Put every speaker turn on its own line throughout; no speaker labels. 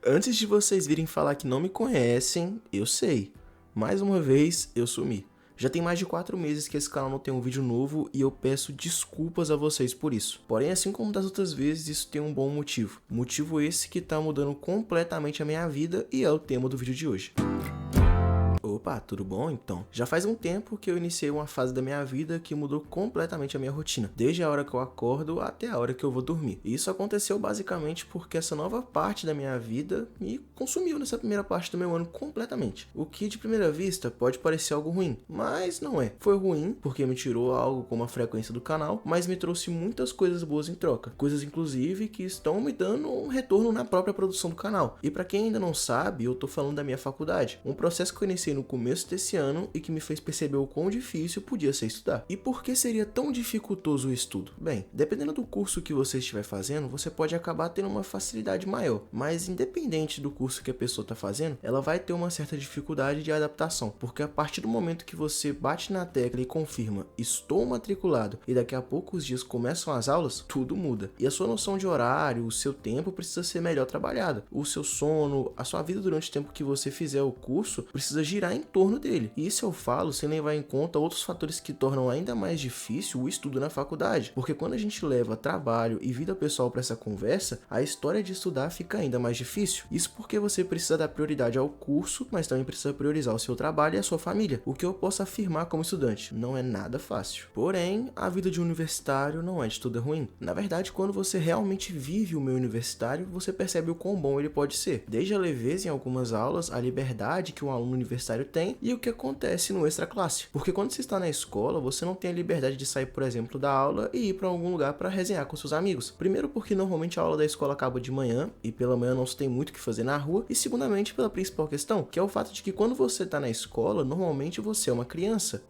Antes de vocês virem falar que não me conhecem, eu sei. Mais uma vez, eu sumi. Já tem mais de 4 meses que esse canal não tem um vídeo novo e eu peço desculpas a vocês por isso. Porém, assim como das outras vezes, isso tem um bom motivo. Motivo esse que tá mudando completamente a minha vida e é o tema do vídeo de hoje. Opa, tudo bom então? Já faz um tempo que eu iniciei uma fase da minha vida que mudou completamente a minha rotina, desde a hora que eu acordo até a hora que eu vou dormir. E isso aconteceu basicamente porque essa nova parte da minha vida me consumiu nessa primeira parte do meu ano completamente. O que de primeira vista pode parecer algo ruim, mas não é. Foi ruim porque me tirou algo como a frequência do canal, mas me trouxe muitas coisas boas em troca. Coisas inclusive que estão me dando um retorno na própria produção do canal. E pra quem ainda não sabe, eu tô falando da minha faculdade. Um processo que eu iniciei no começo desse ano e que me fez perceber o quão difícil podia ser estudar. E por que seria tão dificultoso o estudo? Bem, dependendo do curso que você estiver fazendo, você pode acabar tendo uma facilidade maior, mas independente do curso que a pessoa está fazendo, ela vai ter uma certa dificuldade de adaptação, porque a partir do momento que você bate na tecla e confirma estou matriculado e daqui a poucos dias começam as aulas, tudo muda. E a sua noção de horário, o seu tempo precisa ser melhor trabalhada. O seu sono, a sua vida durante o tempo que você fizer o curso precisa girar em torno dele. E isso eu falo sem levar em conta outros fatores que tornam ainda mais difícil o estudo na faculdade. Porque quando a gente leva trabalho e vida pessoal para essa conversa, a história de estudar fica ainda mais difícil. Isso porque você precisa dar prioridade ao curso, mas também precisa priorizar o seu trabalho e a sua família. O que eu posso afirmar como estudante, não é nada fácil. Porém, a vida de universitário não é de tudo ruim. Na verdade, quando você realmente vive o meio universitário, você percebe o quão bom ele pode ser. Desde a leveza em algumas aulas, a liberdade que um aluno universitário tem e o que acontece no extra classe. Porque quando você está na escola, você não tem a liberdade de sair, por exemplo, da aula e ir para algum lugar para resenhar com seus amigos. Primeiro porque normalmente a aula da escola acaba de manhã e pela manhã não se tem muito o que fazer na rua. E segundamente pela principal questão, que é o fato de que quando você está na escola, normalmente você é uma criança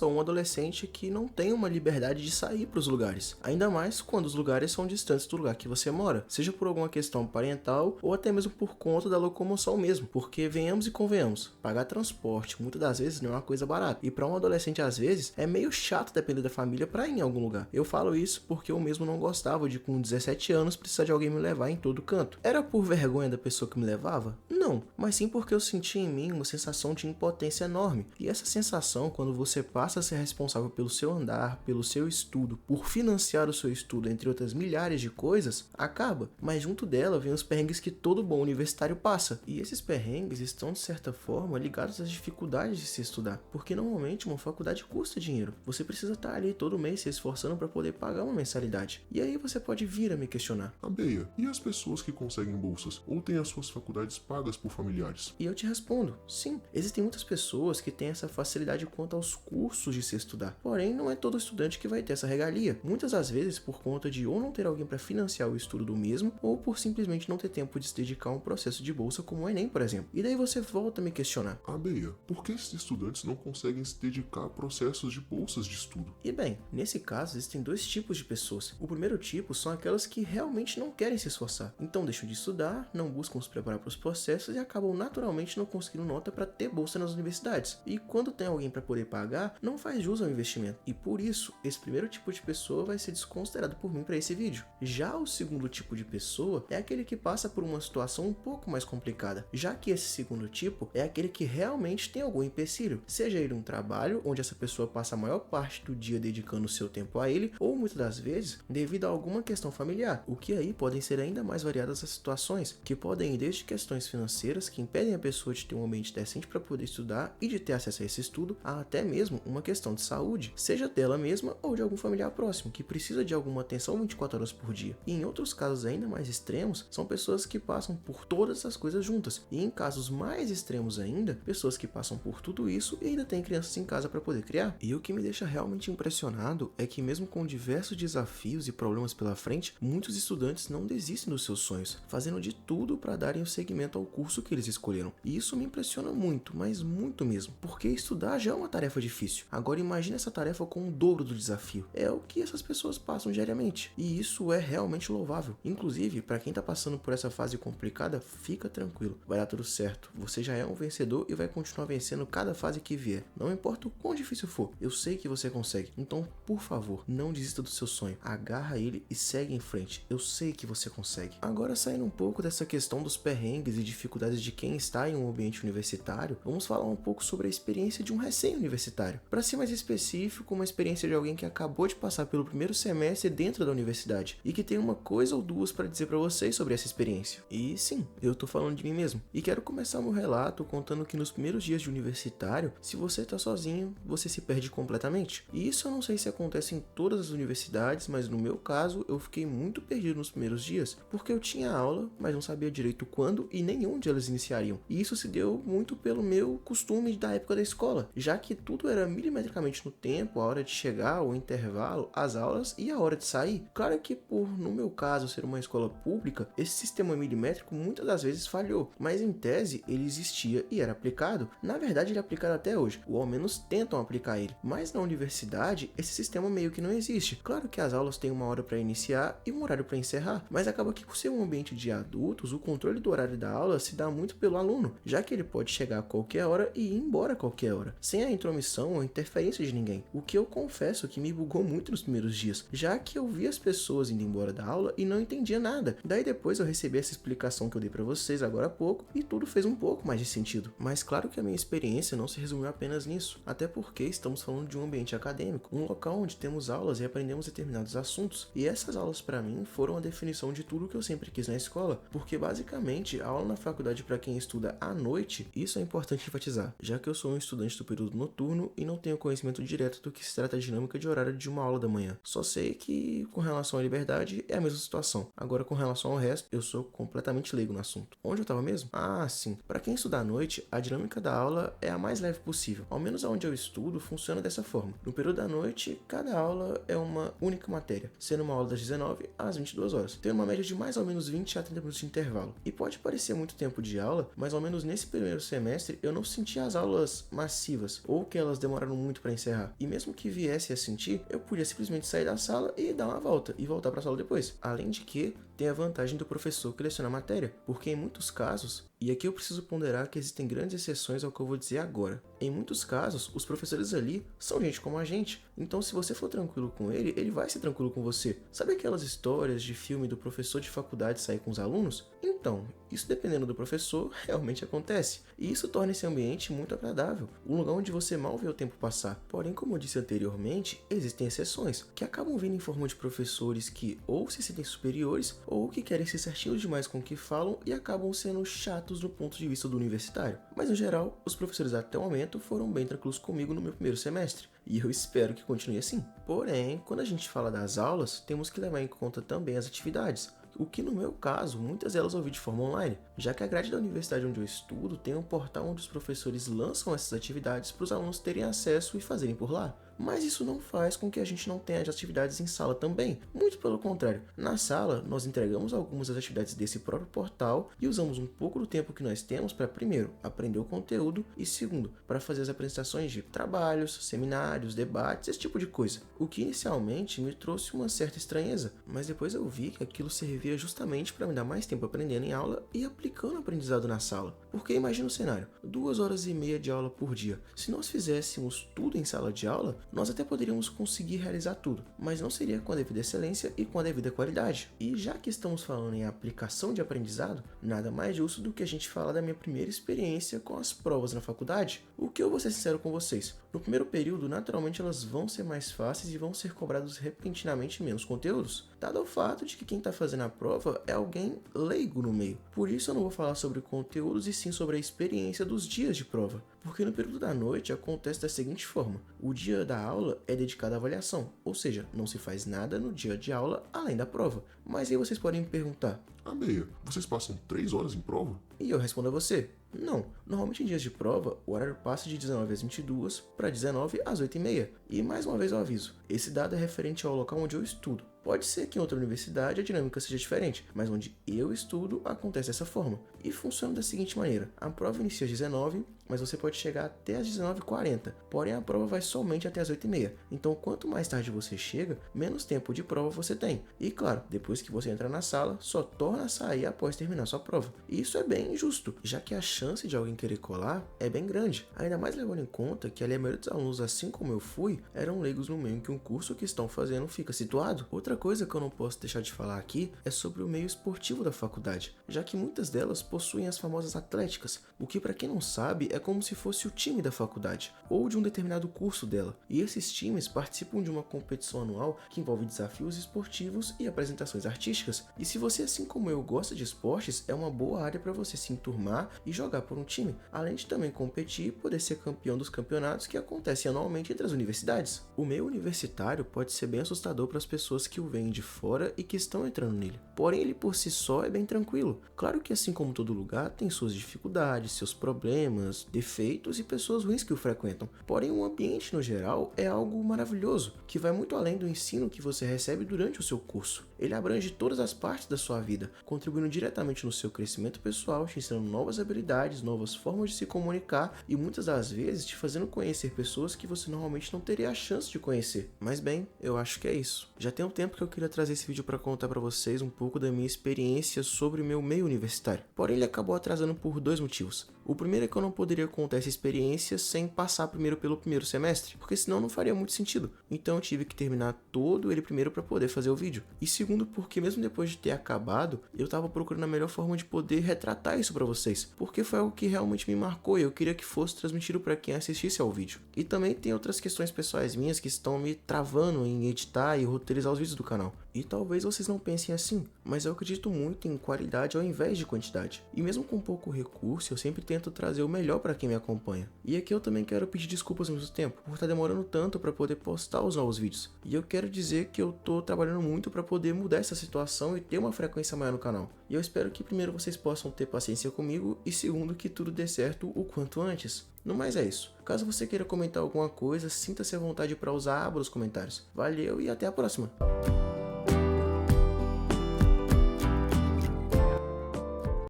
ou um adolescente que não tem uma liberdade de sair para os lugares. Ainda mais quando os lugares são distantes do lugar que você mora, seja por alguma questão parental ou até mesmo por conta da locomoção mesmo. Porque venhamos e convenhamos, pagar transporte muitas das vezes não é uma coisa barata. E para um adolescente às vezes é meio chato depender da família para ir em algum lugar. Eu falo isso porque eu mesmo não gostava de com 17 anos precisar de alguém me levar em todo canto. Era por vergonha da pessoa que me levava? Não, mas sim porque eu sentia em mim uma sensação de impotência enorme. E essa sensação, quando você passa a ser responsável pelo seu andar, pelo seu estudo, por financiar o seu estudo, entre outras milhares de coisas, acaba. Mas junto dela vem os perrengues que todo bom universitário passa. E esses perrengues estão de certa forma ligados às dificuldades de se estudar, porque normalmente uma faculdade custa dinheiro. Você precisa estar ali todo mês se esforçando para poder pagar uma mensalidade. E aí você pode vir a me questionar:
Abeia, e as pessoas que conseguem bolsas ou têm as suas faculdades pagas por familiares?
E eu te respondo, sim, existem muitas pessoas que têm essa facilidade quanto aos cursos de se estudar. Porém, não é todo estudante que vai ter essa regalia. Muitas das vezes por conta de ou não ter alguém para financiar o estudo do mesmo, ou por simplesmente não ter tempo de se dedicar a um processo de bolsa como o Enem, por exemplo. E daí você volta a me questionar:
Abeia, por que esses estudantes não conseguem se dedicar a processos de bolsas de estudo?
E bem, nesse caso existem dois tipos de pessoas. O primeiro tipo são aquelas que realmente não querem se esforçar. Então deixam de estudar, não buscam se preparar para os processos e acabam naturalmente não conseguindo nota para ter bolsa nas universidades. E quando tem alguém para poder pagar, não faz jus ao investimento. E por isso, esse primeiro tipo de pessoa vai ser desconsiderado por mim para esse vídeo. Já o segundo tipo de pessoa é aquele que passa por uma situação um pouco mais complicada, já que esse segundo tipo é aquele que realmente tem algum empecilho, seja ele um trabalho onde essa pessoa passa a maior parte do dia dedicando o seu tempo a ele, ou muitas das vezes devido a alguma questão familiar, o que aí podem ser ainda mais variadas as situações, que podem ir desde questões financeiras que impedem a pessoa de ter um ambiente decente para poder estudar e de ter acesso a esse estudo, a até mesmo uma questão de saúde, seja dela mesma ou de algum familiar próximo, que precisa de alguma atenção 24 horas por dia. E em outros casos ainda mais extremos, são pessoas que passam por todas essas coisas juntas, e em casos mais extremos ainda, pessoas que passam por tudo isso e ainda têm crianças em casa para poder criar. E o que me deixa realmente impressionado é que mesmo com diversos desafios e problemas pela frente, muitos estudantes não desistem dos seus sonhos, fazendo de tudo para darem o seguimento ao curso que eles escolheram. E isso me impressiona muito, mas muito mesmo, porque estudar já é uma tarefa difícil. Agora imagine essa tarefa com o dobro do desafio. É o que essas pessoas passam diariamente, e isso é realmente louvável. Inclusive, para quem tá passando por essa fase complicada, fica tranquilo, vai dar tudo certo. Você já é um vencedor vencedor e vai continuar vencendo cada fase que vier. Não importa o quão difícil for, eu sei que você consegue. Então, por favor, não desista do seu sonho. Agarra ele e segue em frente. Eu sei que você consegue. Agora, saindo um pouco dessa questão dos perrengues e dificuldades de quem está em um ambiente universitário, vamos falar um pouco sobre a experiência de um recém-universitário. Para ser mais específico, uma experiência de alguém que acabou de passar pelo primeiro semestre dentro da universidade e que tem uma coisa ou duas para dizer para vocês sobre essa experiência. E sim, eu tô falando de mim mesmo. E quero começar meu relato contando que nos primeiros dias de universitário, se você tá sozinho, você se perde completamente. E isso eu não sei se acontece em todas as universidades, mas no meu caso, eu fiquei muito perdido nos primeiros dias, porque eu tinha aula, mas não sabia direito quando e nem onde elas iniciariam. E isso se deu muito pelo meu costume da época da escola, já que tudo era milimetricamente no tempo, a hora de chegar, o intervalo, as aulas e a hora de sair. Claro que no meu caso, ser uma escola pública, esse sistema milimétrico muitas das vezes falhou, mas em tese ele existia e era aplicado. Na verdade, ele é aplicado até hoje, ou ao menos tentam aplicar ele. Mas na universidade, esse sistema meio que não existe. Claro que as aulas têm uma hora para iniciar e um horário para encerrar, mas acaba que por ser um ambiente de adultos, o controle do horário da aula se dá muito pelo aluno, já que ele pode chegar a qualquer hora e ir embora a qualquer hora, sem a intromissão ou interferência de ninguém. O que eu confesso que me bugou muito nos primeiros dias, já que eu vi as pessoas indo embora da aula e não entendia nada. Daí depois eu recebi essa explicação que eu dei para vocês agora há pouco e tudo fez um pouco mais de sentido. Mas claro que a minha experiência não se resumiu apenas nisso, até porque estamos falando de um ambiente acadêmico, um local onde temos aulas e aprendemos determinados assuntos. E essas aulas para mim foram a definição de tudo que eu sempre quis na escola, porque basicamente a aula na faculdade para quem estuda à noite, isso é importante enfatizar, já que eu sou um estudante do período noturno e não tenho conhecimento direto do que se trata a dinâmica de horário de uma aula da manhã. Só sei que com relação à liberdade é a mesma situação. Agora com relação ao resto, eu sou completamente leigo no assunto. Onde eu tava mesmo? Ah, sim. Para quem estuda à noite, a dinâmica da aula é a mais leve possível. Ao menos onde eu estudo, funciona dessa forma. No período da noite, cada aula é uma única matéria, sendo uma aula das 19 às 22 horas. Tem uma média de mais ou menos 20 a 30 minutos de intervalo. E pode parecer muito tempo de aula, mas ao menos nesse primeiro semestre eu não senti as aulas massivas, ou que elas demoraram muito para encerrar. E mesmo que viesse a sentir, eu podia simplesmente sair da sala e dar uma volta, e voltar para a sala depois. Além de que, tem a vantagem do professor que leciona a matéria, porque em muitos casos, e aqui eu preciso ponderar que existem grandes exceções ao que eu vou dizer agora. Em muitos casos, os professores ali são gente como a gente, então se você for tranquilo com ele, ele vai ser tranquilo com você. Sabe aquelas histórias de filme do professor de faculdade sair com os alunos? Então, isso dependendo do professor, realmente acontece. E isso torna esse ambiente muito agradável, um lugar onde você mal vê o tempo passar. Porém, como eu disse anteriormente, existem exceções, que acabam vindo em forma de professores que ou se sentem superiores, ou que querem ser certinhos demais com o que falam e acabam sendo chatos do ponto de vista do universitário. Mas no geral, os professores até o momento foram bem tranquilos comigo no meu primeiro semestre, e eu espero que continue assim. Porém, quando a gente fala das aulas, temos que levar em conta também as atividades, o que no meu caso, muitas delas eu vi de forma online, já que a grade da universidade onde eu estudo tem um portal onde os professores lançam essas atividades para os alunos terem acesso e fazerem por lá. Mas isso não faz com que a gente não tenha as atividades em sala também. Muito pelo contrário. Na sala, nós entregamos algumas das atividades desse próprio portal e usamos um pouco do tempo que nós temos para, primeiro, aprender o conteúdo e, segundo, para fazer as apresentações de trabalhos, seminários, debates, esse tipo de coisa. O que inicialmente me trouxe uma certa estranheza, mas depois eu vi que aquilo servia justamente para me dar mais tempo aprendendo em aula e aplicando o aprendizado na sala. Porque imagina o cenário, 2 horas e meia de aula por dia. Se nós fizéssemos tudo em sala de aula, nós até poderíamos conseguir realizar tudo, mas não seria com a devida excelência e com a devida qualidade. E já que estamos falando em aplicação de aprendizado, nada mais justo do que a gente falar da minha primeira experiência com as provas na faculdade. O que eu vou ser sincero com vocês, no primeiro período, naturalmente elas vão ser mais fáceis e vão ser cobrados repentinamente menos conteúdos, dado o fato de que quem está fazendo a prova é alguém leigo no meio. Por isso eu não vou falar sobre conteúdos e sim sobre a experiência dos dias de prova, porque no período da noite acontece da seguinte forma: o dia da aula é dedicado à avaliação, ou seja, não se faz nada no dia de aula além da prova. Mas aí vocês podem me perguntar:
Meia, vocês passam 3 horas em prova?
E eu respondo a você: não. Normalmente em dias de prova, o horário passa de 19 às 22 para 19 às 8h30. E mais uma vez eu aviso, esse dado é referente ao local onde eu estudo. Pode ser que em outra universidade a dinâmica seja diferente, mas onde eu estudo acontece dessa forma. E funciona da seguinte maneira: a prova inicia às 19, mas você pode chegar até às 19h40. Porém, a prova vai somente até às 8h30. Então, quanto mais tarde você chega, menos tempo de prova você tem. E claro, depois que você entra na sala, só torna a sair após terminar sua prova. E isso é bem injusto, já que a chance chance de alguém querer colar é bem grande, ainda mais levando em conta que ali a maioria dos alunos, assim como eu fui, eram leigos no meio em que um curso que estão fazendo fica situado. Outra coisa que eu não posso deixar de falar aqui é sobre o meio esportivo da faculdade, já que muitas delas possuem as famosas atléticas, o que para quem não sabe é como se fosse o time da faculdade, ou de um determinado curso dela, e esses times participam de uma competição anual que envolve desafios esportivos e apresentações artísticas, e se você assim como eu gosta de esportes, é uma boa área para você se enturmar e jogar por um time, além de também competir e poder ser campeão dos campeonatos que acontecem anualmente entre as universidades. O meio universitário pode ser bem assustador para as pessoas que o veem de fora e que estão entrando nele, porém ele por si só é bem tranquilo. Claro que assim como todo lugar tem suas dificuldades, seus problemas, defeitos e pessoas ruins que o frequentam, porém o ambiente no geral é algo maravilhoso, que vai muito além do ensino que você recebe durante o seu curso. Ele abrange todas as partes da sua vida, contribuindo diretamente no seu crescimento pessoal, te ensinando novas habilidades, novas formas de se comunicar e muitas das vezes te fazendo conhecer pessoas que você normalmente não teria a chance de conhecer. Mas bem, eu acho que é isso. Já tem um tempo que eu queria trazer esse vídeo para contar para vocês um pouco da minha experiência sobre o meu meio universitário, porém ele acabou atrasando por dois motivos. O primeiro é que eu não poderia contar essa experiência sem passar primeiro pelo primeiro semestre, porque senão não faria muito sentido. Então eu tive que terminar todo ele primeiro para poder fazer o vídeo. E segundo, porque mesmo depois de ter acabado, eu tava procurando a melhor forma de poder retratar isso para vocês, porque foi algo que realmente me marcou e eu queria que fosse transmitido para quem assistisse ao vídeo. E também tem outras questões pessoais minhas que estão me travando em editar e roteirizar os vídeos do canal. E talvez vocês não pensem assim, mas eu acredito muito em qualidade ao invés de quantidade. E mesmo com pouco recurso, eu sempre tento trazer o melhor para quem me acompanha. E aqui eu também quero pedir desculpas ao mesmo tempo, por estar demorando tanto para poder postar os novos vídeos. E eu quero dizer que eu tô trabalhando muito para poder mudar essa situação e ter uma frequência maior no canal. E eu espero que primeiro vocês possam ter paciência comigo e segundo que tudo dê certo o quanto antes. No mais é isso. Caso você queira comentar alguma coisa, sinta-se à vontade para usar a aba dos comentários. Valeu e até a próxima!